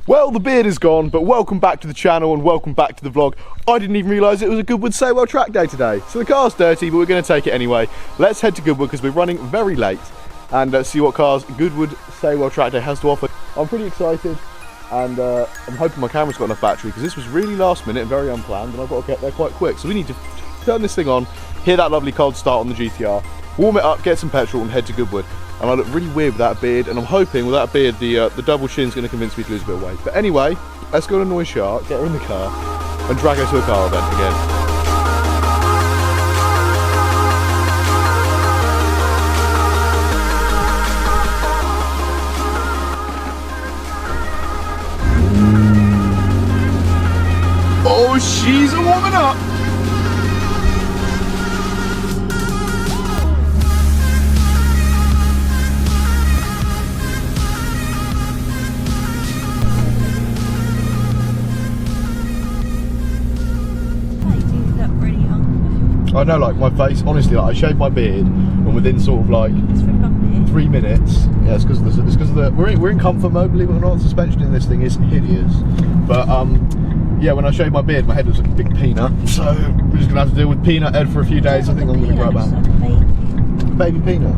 Well, the beard is gone, but welcome back to the channel and welcome back to the vlog. I didn't even realise it was a Goodwood Saywell Track day today. So the car's dirty, but we're going to take it anyway. Let's head to Goodwood because we're running very late and see what cars Goodwood Saywell Track day has to offer. I'm pretty excited and I'm hoping my camera's got enough battery because this was really last minute and very unplanned and I've got to get there quite quick. So we need to turn this thing on, hear that lovely cold start on the GTR, warm it up, get some petrol and head to Goodwood. And I look really weird with that beard, and I'm hoping with that beard the double chin's going to convince me to lose a bit of weight. But anyway, let's go to Noise Shark, get her in the car, and drag her to a car event again. Oh, she's a warming up! I know, like my face, honestly, like I shaved my beard and within sort of like 3 minutes, yeah, it's because of the, we're in comfort mode, believe it or not. The suspension in this thing is hideous. But yeah, when I shaved my beard, my head looks like a big peanut. So we're just gonna have to deal with peanut head for a few days. I think I'm gonna grow it back. Baby peanut.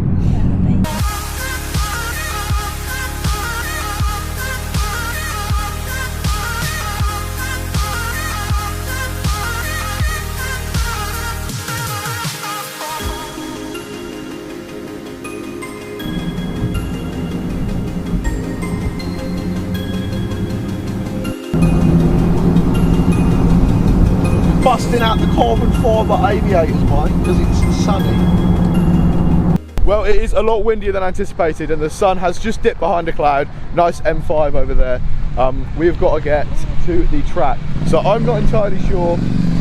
Busting out the carbon fibre aviators, mate, because it's sunny. Well, it is a lot windier than anticipated and the sun has just dipped behind a cloud. Nice M5 over there. We've got to get to the track. So I'm not entirely sure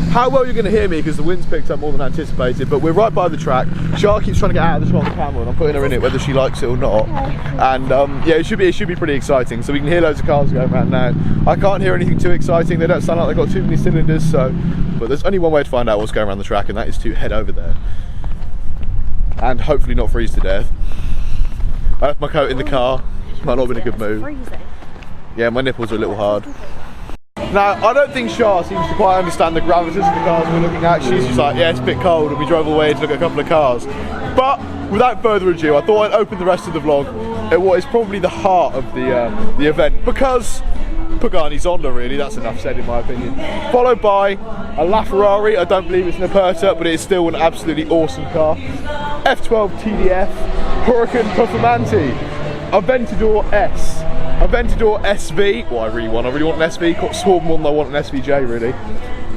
how well you're going to hear me because the wind's picked up more than anticipated, but we're right by the track. Shar keeps trying to get out of the shot on the camera and I'm putting her in it whether she likes it or not. And yeah, it should be pretty exciting. So we can hear loads of cars going around now. I can't hear anything too exciting. They don't sound like they've got too many cylinders, so, but there's only one way to find out what's going around the track, and that is to head over there. And hopefully not freeze to death. I left my coat in the car. Might not have been a good move. Yeah, my nipples are a little hard. Now, I don't think Shar seems to quite understand the gravitas of the cars we're looking at. She's just like, yeah, it's a bit cold, and we drove all the way to look at a couple of cars. But without further ado, I thought I'd open the rest of the vlog at what is probably the heart of the event, because Pagani Zonda, really, that's enough said in my opinion. Followed by a LaFerrari. I don't believe it's an Aperta, but it is still an absolutely awesome car. F12 TDF, Huracan Performante, Aventador S, Aventador SV. Well, I really want an SV. Got sworn one that I want an SVJ, really.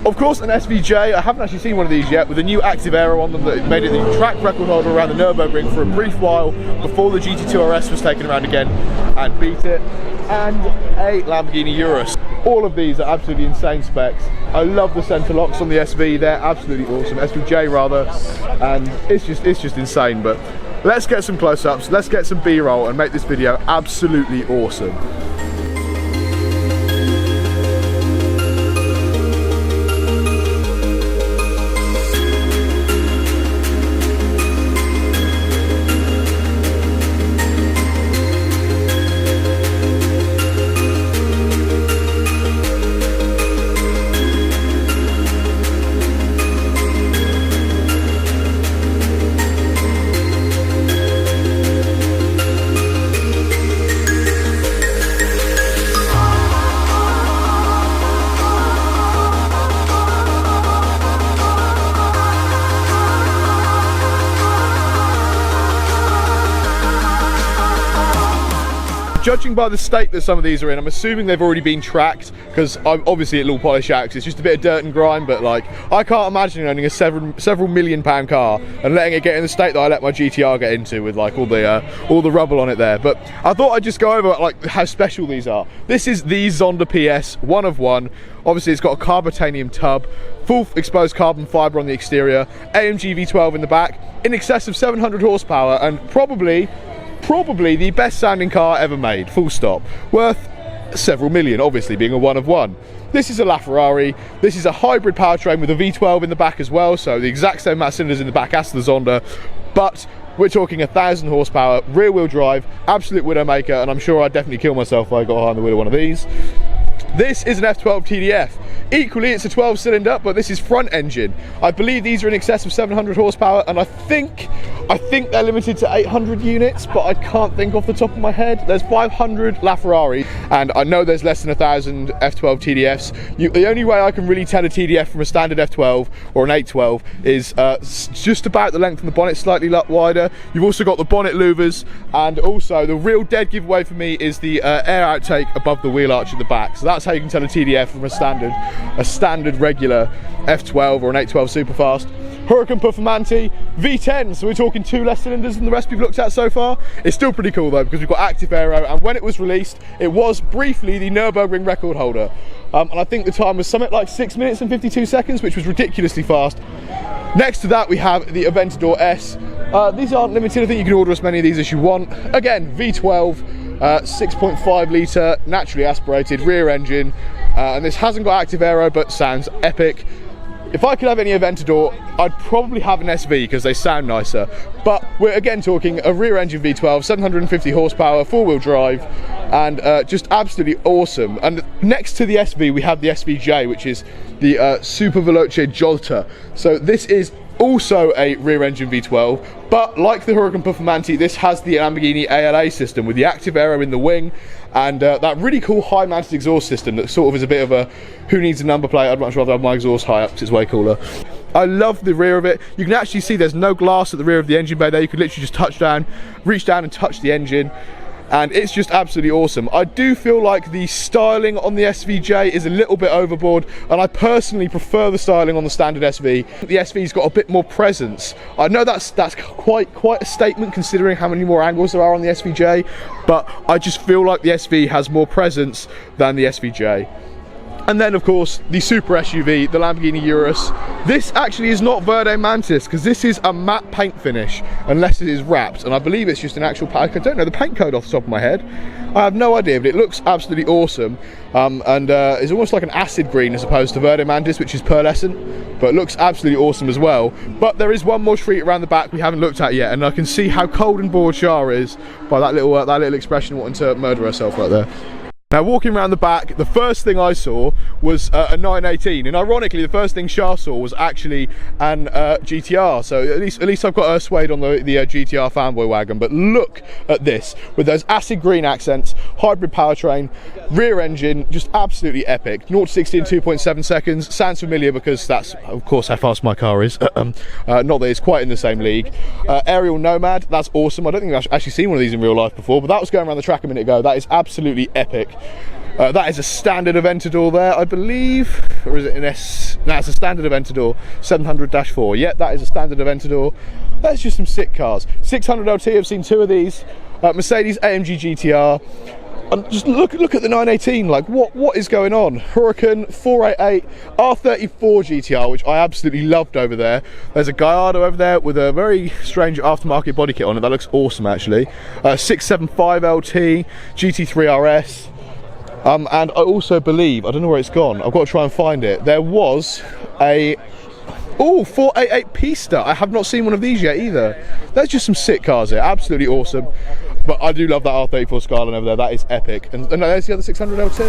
Of course, an SVJ. I haven't actually seen one of these yet, with a new active aero on them that made it the track record holder around the Nürburgring for a brief while before the GT2 RS was taken around again and beat it. And a Lamborghini Urus. All of these are absolutely insane specs. I love the centre locks on the SV. They're absolutely awesome. SVJ rather, and it's just insane. But let's get some close-ups. Let's get some B-roll and make this video absolutely awesome. Judging by the state that some of these are in, I'm assuming they've already been tracked, because obviously it'll all polish out, 'cause it's just a bit of dirt and grime, but like, I can't imagine owning a several million pound car and letting it get in the state that I let my GTR get into, with like all the rubble on it there. But I thought I'd just go over like how special these are. This is the Zonda PS, one of one. Obviously it's got a carbotanium tub, full exposed carbon fibre on the exterior, AMG V12 in the back, in excess of 700 horsepower, and probably the best sounding car ever made, full stop. Worth several million, obviously, being a one of one. This is a LaFerrari. This is a hybrid powertrain with a V12 in the back as well, so the exact same amount of cylinders in the back as the Zonda, but we're talking 1,000 horsepower, rear wheel drive, absolute widowmaker, and I'm sure I'd definitely kill myself if I got behind the wheel of one of these. This is an F12 TDF. Equally, it's a 12-cylinder, but this is front engine. I believe these are in excess of 700 horsepower, and I think they're limited to 800 units, but I can't think off the top of my head. There's 500 LaFerrari, and I know there's less than 1,000 F12 TDFs. The only way I can really tell a TDF from a standard F12 or an 812 is just about the length of the bonnet, slightly wider. You've also got the bonnet louvers, and also the real dead giveaway for me is the air outtake above the wheel arch at the back. So that's how you can tell a TDF from a standard regular F12 or an 812 Superfast. Huracan Performante V10, so we're talking 2 less cylinders than the rest we've looked at so far. It's still pretty cool though, because we've got active aero, and when it was released, it was briefly the Nürburgring record holder. And I think the time was something like 6 minutes and 52 seconds, which was ridiculously fast. Next to that, we have the Aventador S. These aren't limited, I think you can order as many of these as you want. Again, V12, 6.5 litre, naturally aspirated rear engine, and this hasn't got active aero, but sounds epic. If I could have any Aventador, I'd probably have an SV because they sound nicer. But we're again talking a rear engine V12, 750 horsepower, 4-wheel drive, and just absolutely awesome. And next to the SV, we have the SVJ, which is the Super Veloce Jolta. So this is also a rear engine V12, but like the Huracan Performante, this has the Lamborghini ALA system with the active aero in the wing, and that really cool high mounted exhaust system that sort of is a bit of a who needs a number plate, I'd much rather have my exhaust high up because it's way cooler. I love the rear of it. You can actually see there's no glass at the rear of the engine bay there. You could literally just reach down and touch the engine, and it's just absolutely awesome. I do feel like the styling on the SVJ is a little bit overboard, and I personally prefer the styling on the standard SV. The SV's got a bit more presence. I know that's quite a statement considering how many more angles there are on the SVJ, but I just feel like the SV has more presence than the SVJ. And then of course the super SUV, the Lamborghini Urus. This actually is not Verde Mantis, because this is a matte paint finish, unless it is wrapped, and I believe it's just an actual pack. I don't know the paint code off the top of my head. I have no idea, but it looks absolutely awesome, and it's almost like an acid green as opposed to Verde Mantis, which is pearlescent, but it looks absolutely awesome as well. But there is one more treat around the back we haven't looked at yet, and I can see how cold and bored Shah is by that little expression wanting to murder herself right there. Now, walking around the back, the first thing I saw was a 918, and ironically the first thing Shah saw was actually an GTR, so at least I've got her swayed on the GTR fanboy wagon. But look at this, with those acid green accents, hybrid powertrain, rear engine, just absolutely epic. 0 to 60 in 2.7 seconds, sounds familiar because that's of course how fast my car is. Not that it's quite in the same league. Aerial Nomad, that's awesome. I don't think I've actually seen one of these in real life before, but that was going around the track a minute ago. That is absolutely epic. That is a standard Aventador there, I believe, or is it an S? No, it's a standard Aventador 700-4. Yep, that is a standard Aventador. That's just some sick cars. 600 LT, I've seen 2 of these. Mercedes AMG GTR. And just look at the 918. Like, what is going on? Huracan 488 R34 GTR, which I absolutely loved over there. There's a Gallardo over there with a very strange aftermarket body kit on it. That looks awesome, actually. 675 LT GT3 RS. And I also believe, I don't know where it's gone, I've got to try and find it, there was a 488 Pista. I have not seen one of these yet either. There's just some sick cars here, absolutely awesome. But I do love that R34 Skyline over there, that is epic. And there's the other 600 LT.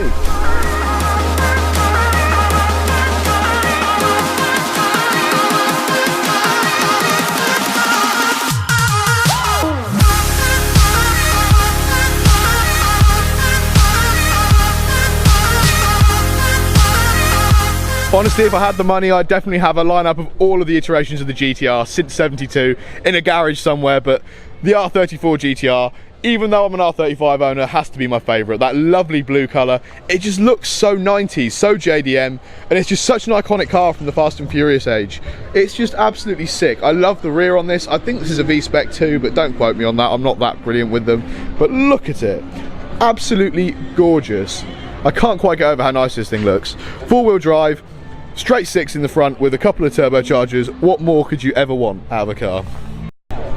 Honestly, if I had the money, I'd definitely have a lineup of all of the iterations of the GTR since '72 in a garage somewhere, but the R34 GTR, even though I'm an R35 owner, has to be my favourite. That lovely blue colour, it just looks so 90s, so JDM, and it's just such an iconic car from the Fast and Furious age. It's just absolutely sick. I love the rear on this. I think this is a V-Spec too, but don't quote me on that, I'm not that brilliant with them. But look at it, absolutely gorgeous. I can't quite get over how nice this thing looks. 4-wheel drive, straight 6 in the front with a couple of turbochargers. What more could you ever want out of a car?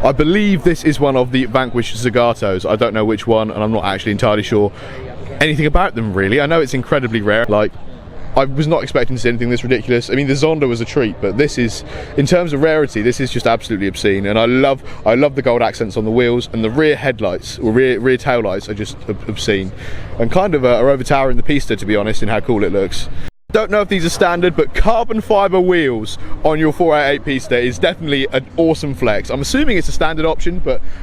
I believe this is one of the Vanquish Zagatos. I don't know which one, and I'm not actually entirely sure anything about them really. I know it's incredibly rare. Like, I was not expecting to see anything this ridiculous. I mean, the Zonda was a treat, but this is, in terms of rarity, this is just absolutely obscene. And I love the gold accents on the wheels, and the rear headlights, or rear tail lights, are just obscene, and kind of are overtowering the Pista, to be honest, in how cool it looks. Don't know if these are standard, but carbon fibre wheels on your 488 Pista is definitely an awesome flex. I'm assuming it's a standard option,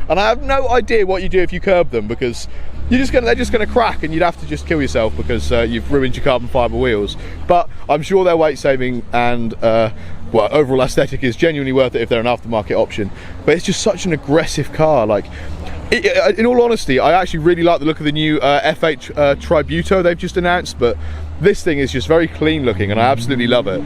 and I have no idea what you do if you curb them, because they're just gonna crack, and you'd have to just kill yourself because you've ruined your carbon fibre wheels. But I'm sure their weight saving and well, overall aesthetic is genuinely worth it if they're an aftermarket option. But it's just such an aggressive car. Like, in all honesty, I actually really like the look of the new F8 Tributo they've just announced, but this thing is just very clean looking, and I absolutely love it.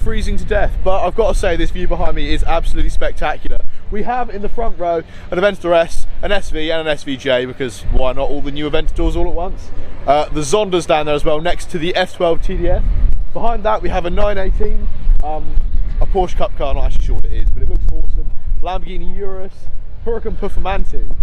Freezing to death, but I've got to say this view behind me is absolutely spectacular. We have in the front row an Aventador S, an SV and an SVJ, because why not all the new Aventadors all at once. The Zonda's down there as well, next to the F12 TDF. Behind that we have a 918, a Porsche Cup car, not actually sure what it is, but it looks awesome. Lamborghini Urus, Huracan Performante,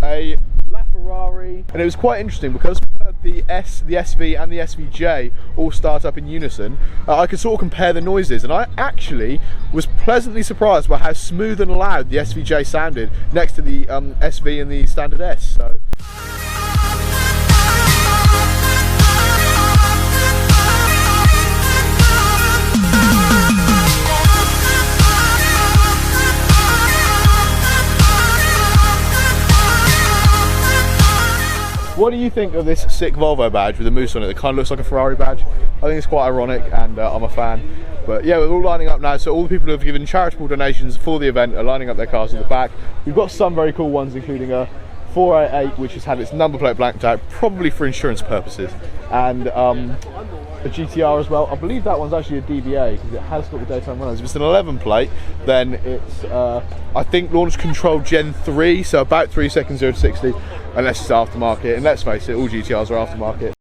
a LaFerrari, and it was quite interesting because we heard the SV and the SVJ all start up in unison. I could sort of compare the noises, and I actually was pleasantly surprised by how smooth and loud the SVJ sounded next to the SV and the standard S. So. What do you think of this sick Volvo badge with a moose on it? It kind of looks like a Ferrari badge. I think it's quite ironic, and I'm a fan. But yeah, we're all lining up now, so all the people who have given charitable donations for the event are lining up their cars in the back. We've got some very cool ones, including a 488, which has had its number plate blanked out, probably for insurance purposes, and a GTR as well. I believe that one's actually a DBA because it has got the daytime runners. If it's an 11 plate, then it's I think launch control Gen 3, so about 3 seconds 0 to 60, unless it's aftermarket. And let's face it, all GTRs are aftermarket.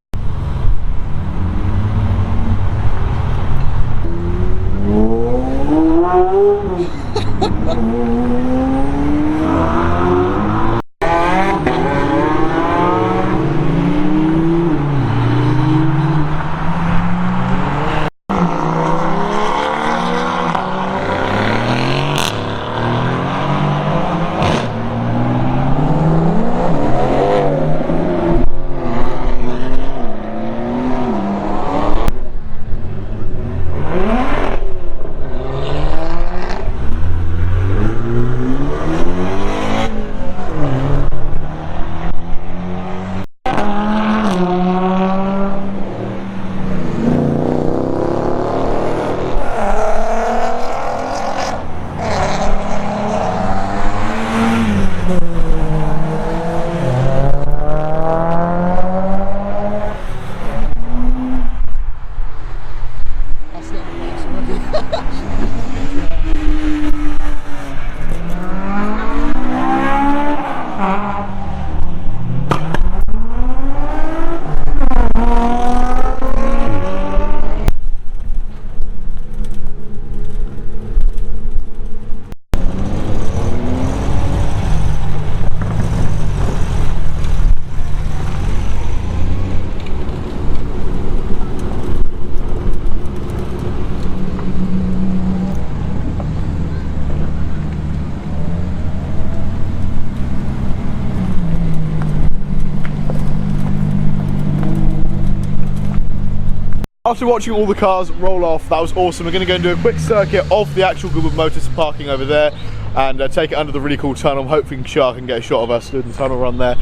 after watching all the cars roll off, that was awesome. We're going to go and do a quick circuit of the actual Goodwood Motors parking over there and take it under the really cool tunnel. I'm hoping Shah can get a shot of us doing the tunnel run there.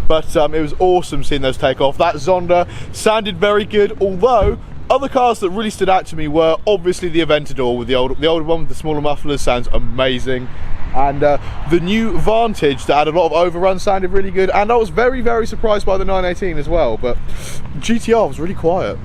But it was awesome seeing those take off. That Zonda sounded very good, although other cars that really stood out to me were obviously the Aventador with the old one with the smaller mufflers. Sounds amazing. And the new Vantage that had a lot of overrun sounded really good. And I was very, very surprised by the 918 as well. But GTR was really quiet.